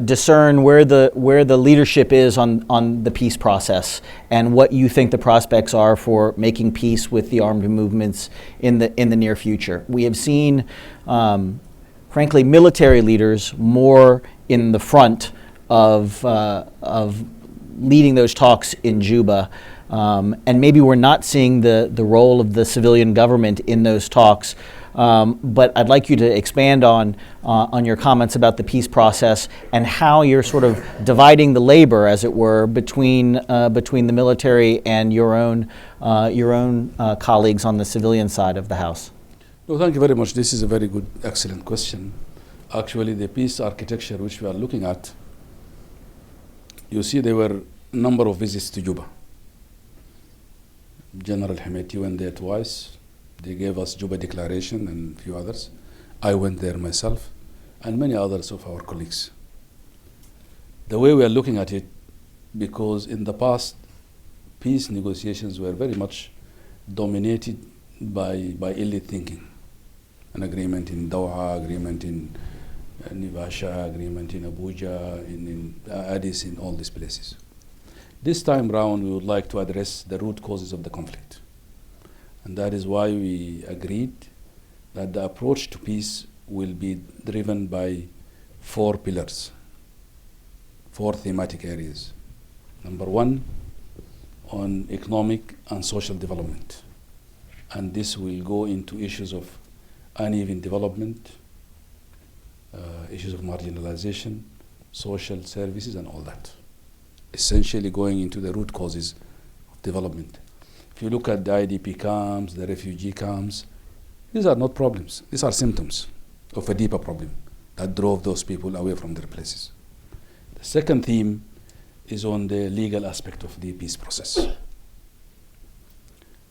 discern where the leadership is on the peace process and what you think the prospects are for making peace with the armed movements in the near future. We have seen, frankly, military leaders more in the front of leading those talks in Juba, and maybe we're not seeing the role of the civilian government in those talks. But I'd like you to expand on your comments about the peace process and how you're sort of dividing the labor, as it were, between the military and your own colleagues on the civilian side of the House. No, thank you very much. This is a very good, excellent question. Actually, the peace architecture which we are looking at, you see there were a number of visits to Juba. General Hemeti went there twice. They gave us Juba Declaration and a few others. I went there myself and many others of our colleagues. The way we are looking at it, because in the past, peace negotiations were very much dominated by elite thinking. An agreement in Doha, agreement in Nivasha, agreement in Abuja, in Addis, in all these places. This time round, we would like to address the root causes of the conflict. And that is why we agreed that the approach to peace will be driven by 4 pillars, 4 thematic areas. Number 1, on economic and social development. And this will go into issues of uneven development, issues of marginalization, social services, and all that. Essentially going into the root causes of development. If you look at the Idp camps, the refugee camps, these are not problems. These are symptoms of a deeper problem that drove those people away from their places. The second theme is on the legal aspect of the peace process,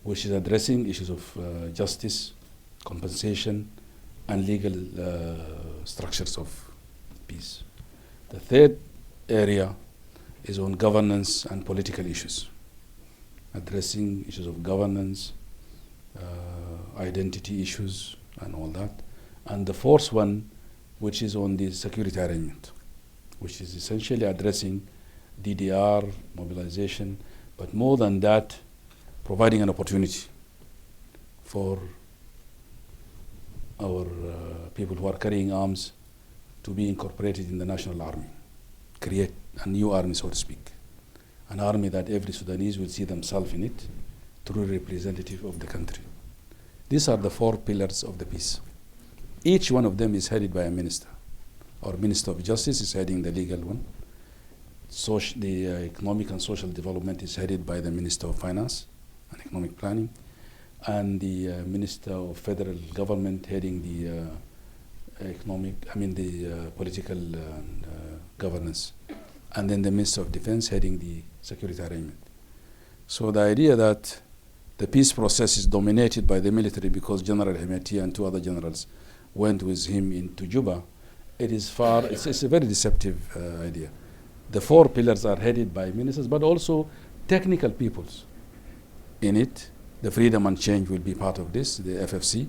which is addressing issues of justice, compensation, and legal structures of peace. The third area is on governance and political issues, addressing issues of governance, identity issues, and all that. And the fourth one, which is on the security arrangement, which is essentially addressing DDR, mobilization, but more than that, providing an opportunity for our people who are carrying arms to be incorporated in the national army, create a new army, so to speak, an army that every Sudanese will see themselves in it, true representative of the country. These are the four pillars of the peace. Each one of them is headed by a minister. Our Minister of Justice is heading the legal one. The economic and social development is headed by the Minister of Finance and Economic Planning, and the Minister of Federal Government heading the political governance, and then the Minister of Defense heading the security arrangement. So the idea that the peace process is dominated by the military because General Hemeti and two other generals went with him into Juba, it's a very deceptive idea. The four pillars are headed by ministers, but also technical peoples in it. The freedom and change will be part of this, the FFC.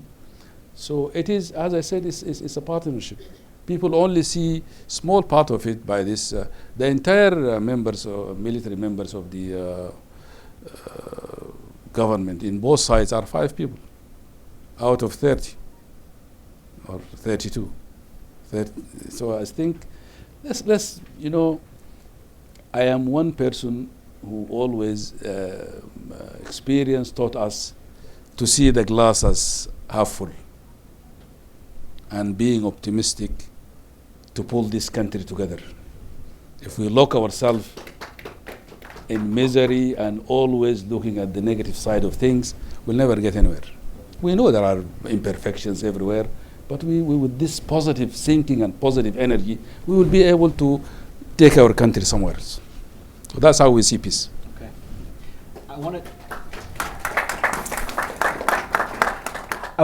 So it is, as I said, it's a partnership. People only see small part of it by this. The entire military members of the government in both sides are 5 people out of 30 or 32. So I think let's I am one person who always taught us to see the glass as half full and being optimistic to pull this country together. If we lock ourselves in misery and always looking at the negative side of things, we'll never get anywhere. We know there are imperfections everywhere, but we with this positive thinking and positive energy, we will be able to take our country somewhere else. So that's how we see peace. Okay. I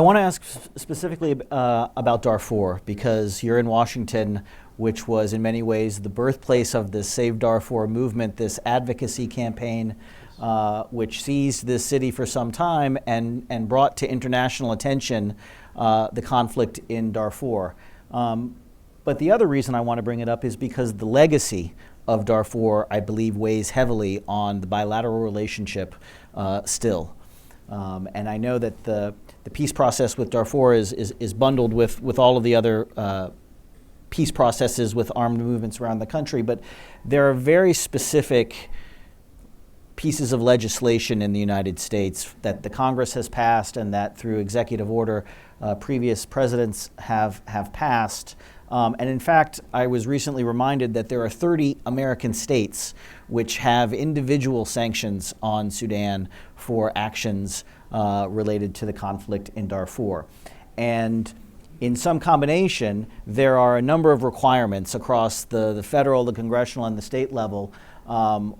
want to ask specifically about Darfur, because you're in Washington, which was in many ways the birthplace of the Save Darfur movement, this advocacy campaign, which seized this city for some time and brought to international attention the conflict in Darfur. But the other reason I want to bring it up is because the legacy of Darfur, I believe, weighs heavily on the bilateral relationship still. And I know that the peace process with Darfur is bundled with all of the other peace processes with armed movements around the country, but there are very specific pieces of legislation in the United States that the Congress has passed and that through executive order previous presidents have passed. And in fact, I was recently reminded that there are 30 American states which have individual sanctions on Sudan for actions related to the conflict in Darfur. And in some combination, there are a number of requirements across the federal, the congressional, and the state level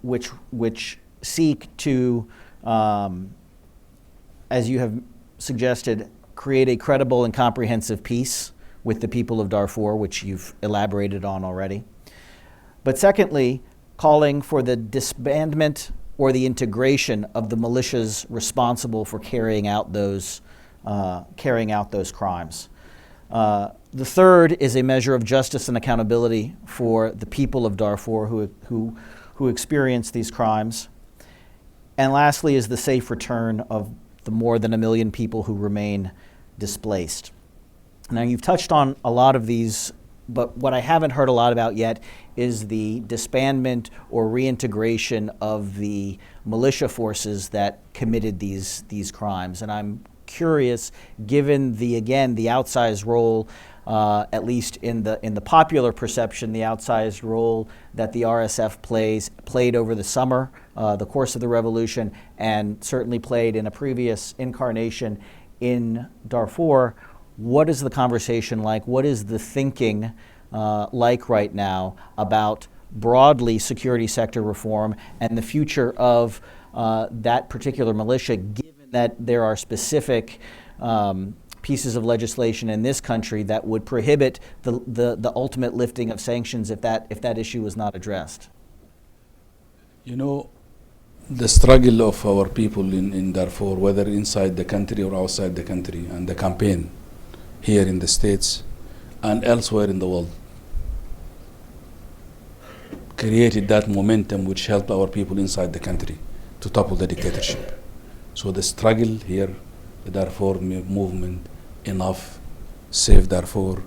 which seek to, as you have suggested, create a credible and comprehensive peace with the people of Darfur, which you've elaborated on already. But secondly, calling for the disbandment or the integration of the militias responsible for carrying out those crimes. The third is a measure of justice and accountability for the people of Darfur who experience these crimes. And lastly is the safe return of the more than 1 million people who remain displaced. Now, you've touched on a lot of these, but what I haven't heard a lot about yet is the disbandment or reintegration of the militia forces that committed these crimes. And I'm curious, given the outsized role, at least in the popular perception, the outsized role that the RSF played over the summer, the course of the revolution, and certainly played in a previous incarnation in Darfur. What is the conversation like? What is the thinking like right now about broadly security sector reform and the future of that particular militia, given that there are specific pieces of legislation in this country that would prohibit the ultimate lifting of sanctions if that issue was not addressed? You know, the struggle of our people in Darfur, whether inside the country or outside the country, and the campaign here in the States and elsewhere in the world, created that momentum which helped our people inside the country to topple the dictatorship. So the struggle here, the Darfur movement, Enough, Save Darfur,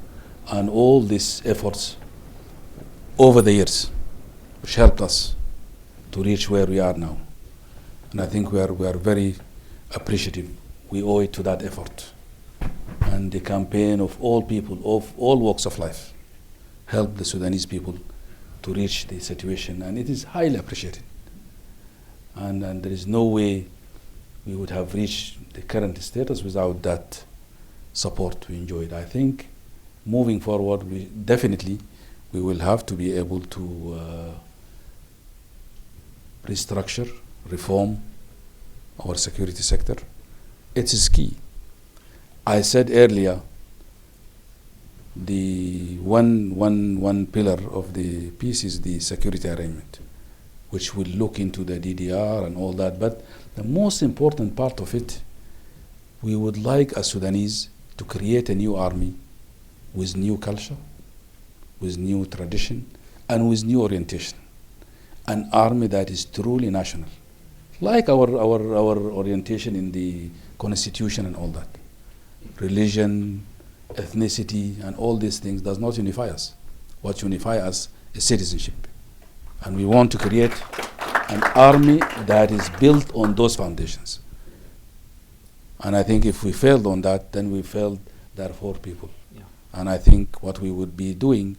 and all these efforts over the years, which helped us to reach where we are now. And I think we are very appreciative. We owe it to that effort. And the campaign of all people, of all walks of life, helped the Sudanese people to reach the situation, and it is highly appreciated. And there is no way we would have reached the current status without that support we enjoyed. I think moving forward, we will have to be able to restructure, reform our security sector. It is key. I said earlier, the one pillar of the peace is the security arrangement, which will look into the DDR and all that. But the most important part of it, we would like as Sudanese to create a new army with new culture, with new tradition, and with new orientation. An army that is truly national, like our orientation in the Constitution and all that. Religion, ethnicity, and all these things does not unify us. What unifies us is citizenship. And we want to create an army that is built on those foundations. And I think if we failed on that, then we failed Darfur people. Yeah. And I think what we would be doing,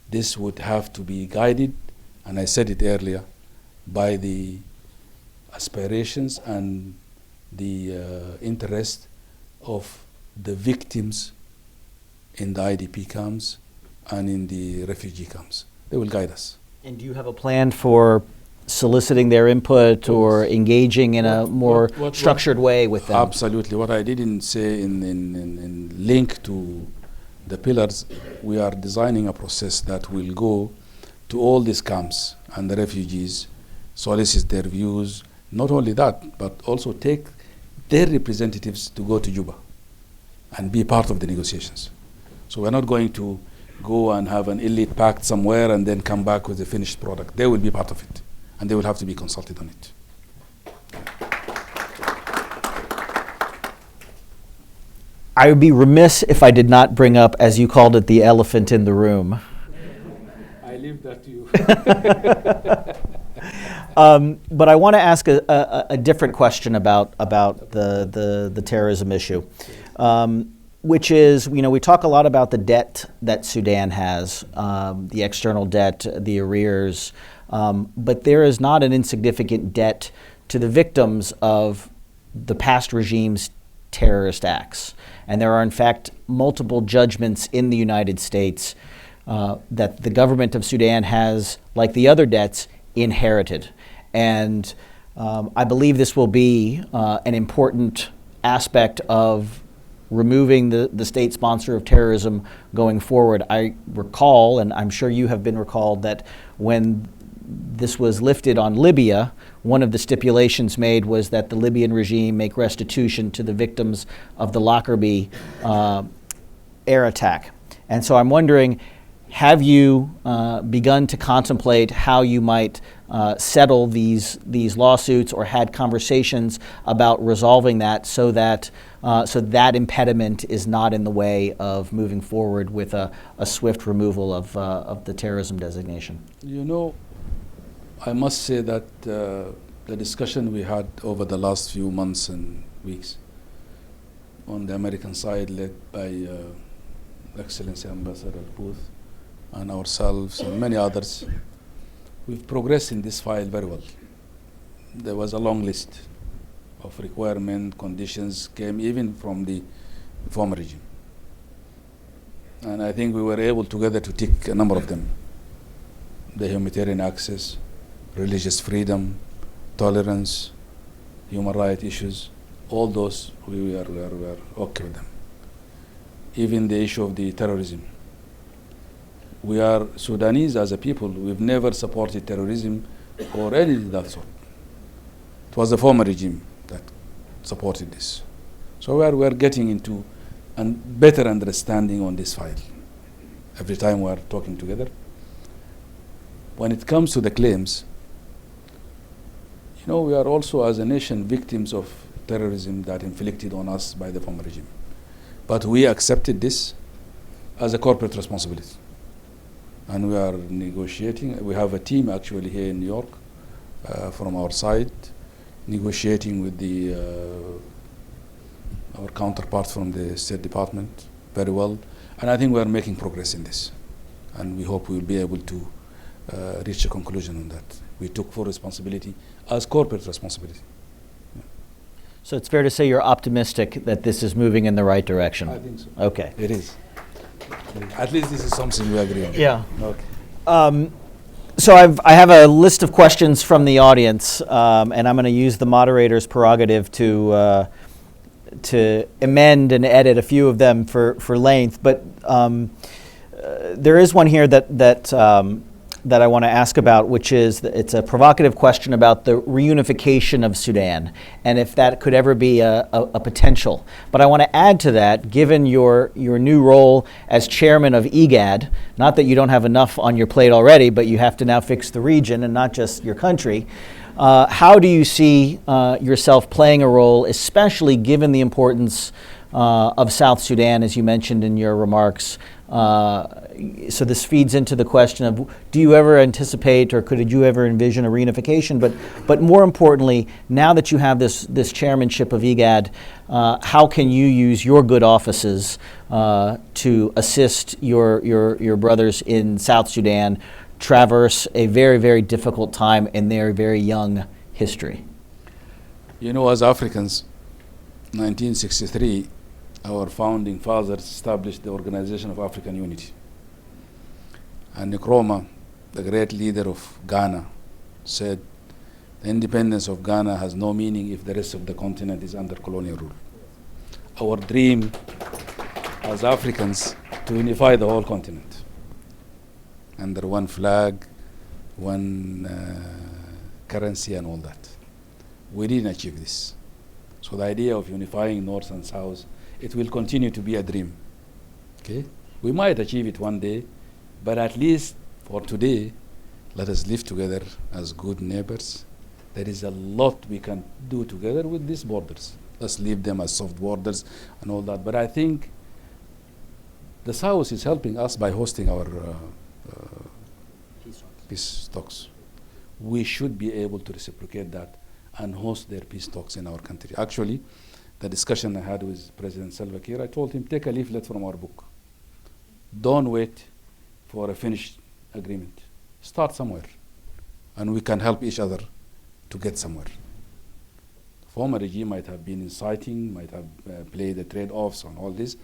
this would have to be guided, and I said it earlier, by the aspirations and the interest of the victims in the IDP camps and in the refugee camps. They will guide us. And do you have a plan for soliciting their input or engaging in a more structured way with them? Absolutely. What I didn't say in link to the pillars, we are designing a process that will go to all these camps and the refugees, solicit their views. Not only that, but also take their representatives to go to Juba and be part of the negotiations. So we're not going to go and have an elite pact somewhere and then come back with a finished product. They will be part of it, and they will have to be consulted on it. I would be remiss if I did not bring up, as you called it, the elephant in the room. I leave that to you. But I want to ask a different question about the terrorism issue, which is, we talk a lot about the debt that Sudan has, the external debt, the arrears, but there is not an insignificant debt to the victims of the past regime's terrorist acts. And there are, in fact, multiple judgments in the United States that the government of Sudan has, like the other debts, inherited. And I believe this will be an important aspect of removing the state sponsor of terrorism going forward. I recall, and I'm sure you have been recalled, that when this was lifted on Libya, one of the stipulations made was that the Libyan regime make restitution to the victims of the Lockerbie air attack. And so I'm wondering, have you begun to contemplate how you might settle these lawsuits, or had conversations about resolving that so that impediment is not in the way of moving forward with a swift removal of the terrorism designation? I must say that the discussion we had over the last few months and weeks on the American side, led by Excellency Ambassador Booth and ourselves and many others, we've progressed in this file very well. There was a long list of requirement conditions came even from the former regime. And I think we were able together to tick a number of them. The humanitarian access, religious freedom, tolerance, human rights issues, all those we are okay with them. Even the issue of the terrorism. We are Sudanese as a people. We've never supported terrorism or anything of that sort. It was the former regime that supported this. So we are getting into a better understanding on this file every time we are talking together. When it comes to the claims, we are also as a nation victims of terrorism that inflicted on us by the former regime. But we accepted this as a corporate responsibility. And we are negotiating. We have a team actually here in New York from our side, negotiating with our counterparts from the State Department very well. And I think we are making progress in this. And we hope we will be able to reach a conclusion on that. We took full responsibility as corporate responsibility. So it's fair to say you're optimistic that this is moving in the right direction? I think so. Okay. It is. At least this is something we agree on. Yeah. Okay. So I have a list of questions from the audience, and I'm going to use the moderator's prerogative to amend and edit a few of them for length. But there is one here that I want to ask about, which is it's a provocative question about the reunification of Sudan and if that could ever be a potential. But I want to add to that, given your new role as chairman of Egad, not that you don't have enough on your plate already, but you have to now fix the region and not just your country. How do you see yourself playing a role, especially given the importance of South Sudan, as you mentioned in your remarks? So this feeds into the question of, do you ever anticipate or could you ever envision a reunification? But more importantly, now that you have this chairmanship of Egad, how can you use your good offices to assist your brothers in South Sudan traverse a very, very difficult time in their very young history? As Africans, 1963, our founding fathers established the Organization of African Unity. And Chroma, the great leader of Ghana, said, the independence of Ghana has no meaning if the rest of the continent is under colonial rule. Our dream as Africans to unify the whole continent under one flag, one currency and all that. We didn't achieve this. So the idea of unifying North and South, it will continue to be a dream. Okay? We might achieve it one day, but at least for today, let us live together as good neighbors. There is a lot we can do together with these borders. Let's leave them as soft borders and all that. But I think the South is helping us by hosting our peace talks. We should be able to reciprocate that and host their peace talks in our country. Actually, the discussion I had with President Salva Kiir, I told him, take a leaflet from our book. Don't wait for a finished agreement. Start somewhere, and we can help each other to get somewhere. The former regime might have been inciting, might have played the trade-offs on all this,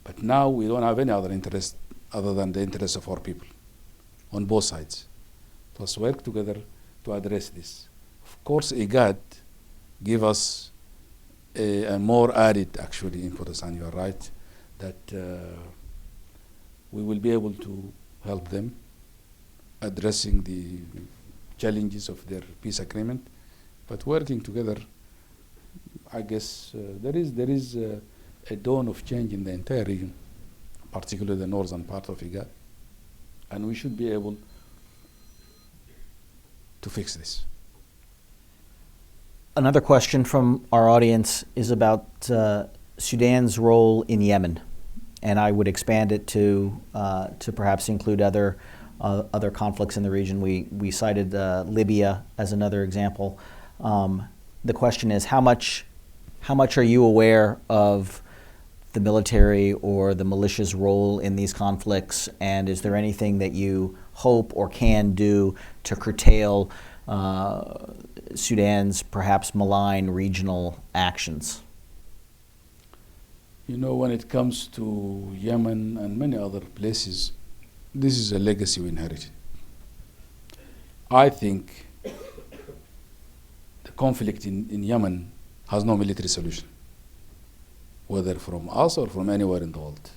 but now we don't have any other interest other than the interest of our people on both sides. Let's work together to address this. Of course, Egad give us a more added, actually, impetus, and you are right, that we will be able to help them addressing the challenges of their peace agreement. But working together, I guess there is a dawn of change in the entire region, particularly the northern part of Egad, and we should be able to fix this. Another question from our audience is about Sudan's role in Yemen, and I would expand it to perhaps include other conflicts in the region. We cited Libya as another example. The question is, how much are you aware of the military or the militia's role in these conflicts, and is there anything that you hope or can do to curtail Sudan's perhaps malign regional actions? When it comes to Yemen and many other places, this is a legacy we inherited. I think the conflict in Yemen has no military solution, whether from us or from anywhere in the world.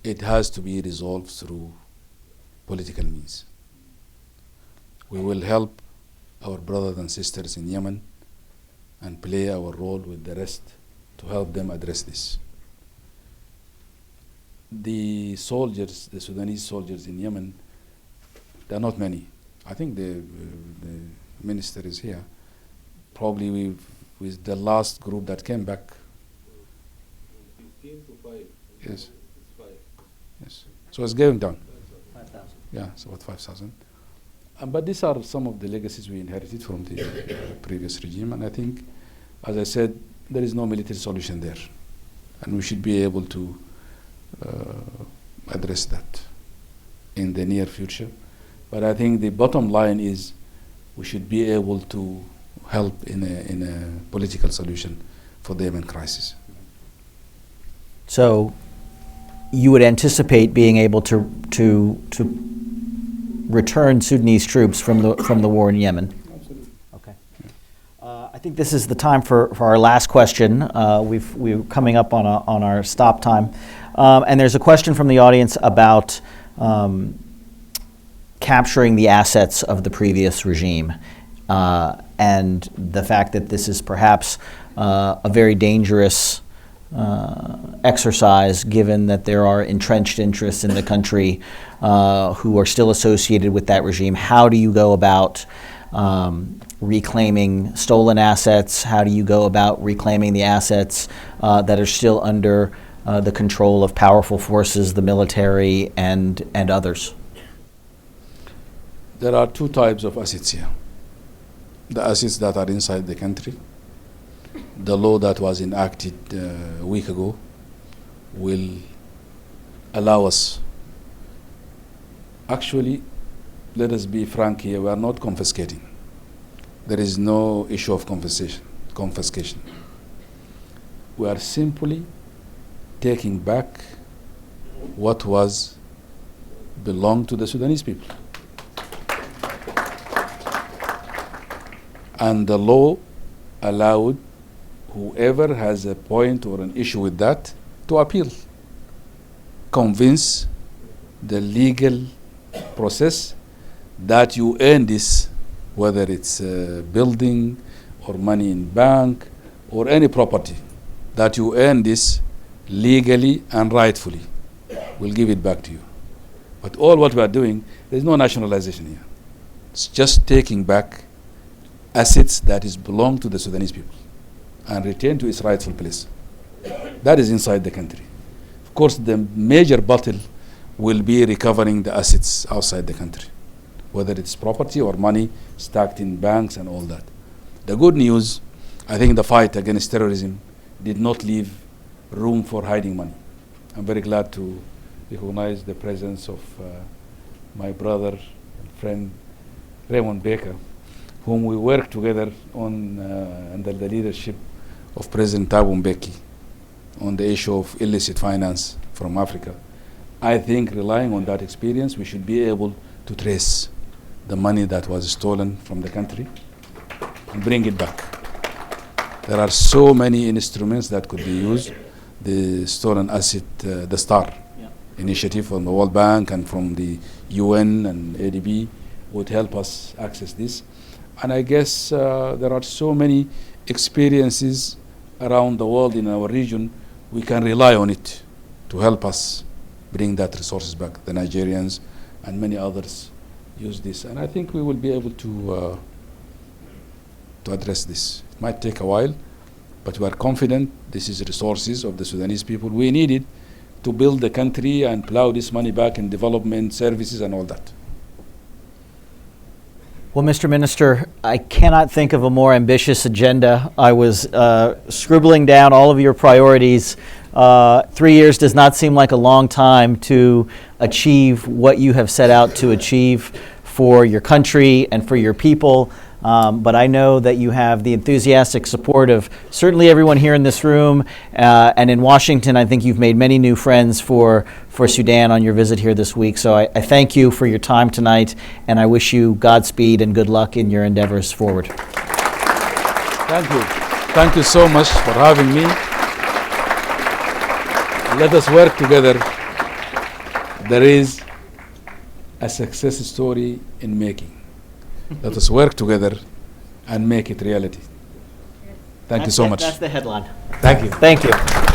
It has to be resolved through political means. We will help our brothers and sisters in Yemen and play our role with the rest to help them address this. The soldiers, the Sudanese soldiers in Yemen, there are not many. I think the minister is here. Probably with the last group that came back. 15 to 5. Yes. It's 5. Yes. So it's going down. 5,000. Yeah, it's about 5,000. But these are some of the legacies we inherited from the previous regime. And I think, as I said, there is no military solution there. And we should be able to address that in the near future. But I think the bottom line is we should be able to help in a political solution for the Yemen crisis. So you would anticipate being able to return Sudanese troops from the war in Yemen? Absolutely. Okay. I think this is the time for our last question. We're coming up on our stop time. And there's a question from the audience about capturing the assets of the previous regime and the fact that this is perhaps a very dangerous exercise, given that there are entrenched interests in the country who are still associated with that regime. How do you go about reclaiming stolen assets? How do you go about reclaiming the assets that are still under the control of powerful forces, the military, and others? There are two types of assets here. The assets that are inside the country. The law that was enacted a week ago will allow us. Actually, let us be frank here, we are not confiscating. There is no issue of confiscation. We are simply taking back what was belonged to the Sudanese people. And the law allowed whoever has a point or an issue with that to appeal. Convince the legal process that you earn this, whether it's a building or money in bank or any property, that you earn this legally and rightfully. We'll give it back to you. But all what we are doing, there's no nationalization here. It's just taking back assets that is belong to the Sudanese people and return to its rightful place. That is inside the country. Of course, the major battle will be recovering the assets outside the country, whether it's property or money stacked in banks and all that. The good news, I think the fight against terrorism did not leave room for hiding money. I'm very glad to recognize the presence of my brother and friend Raymond Baker, whom we worked together on under the leadership of President Thabo Mbeki on the issue of illicit finance from Africa. I think relying on that experience, we should be able to trace the money that was stolen from the country and bring it back. There are so many instruments that could be used. The stolen asset, the STAR initiative from the World Bank and from the UN and ADB would help us access this. And I guess there are so many experiences around the world in our region, we can rely on it to help us bring that resources back. The Nigerians and many others use this. And I think we will be able to address this. It might take a while, but we are confident this is resources of the Sudanese people. We need it to build the country and plow this money back in development, services, and all that. Well, Mr. Minister, I cannot think of a more ambitious agenda. I was scribbling down all of your priorities. 3 years does not seem like a long time to achieve what you have set out to achieve for your country and for your people. But I know that you have the enthusiastic support of certainly everyone here in this room. And in Washington, I think you've made many new friends for Sudan on your visit here this week. So I thank you for your time tonight, and I wish you Godspeed and good luck in your endeavors forward. Thank you. Thank you so much for having me. Let us work together. There is a success story in making. Let us work together and make it reality. Thank you so much. That's the headline. Thank you. Thank you.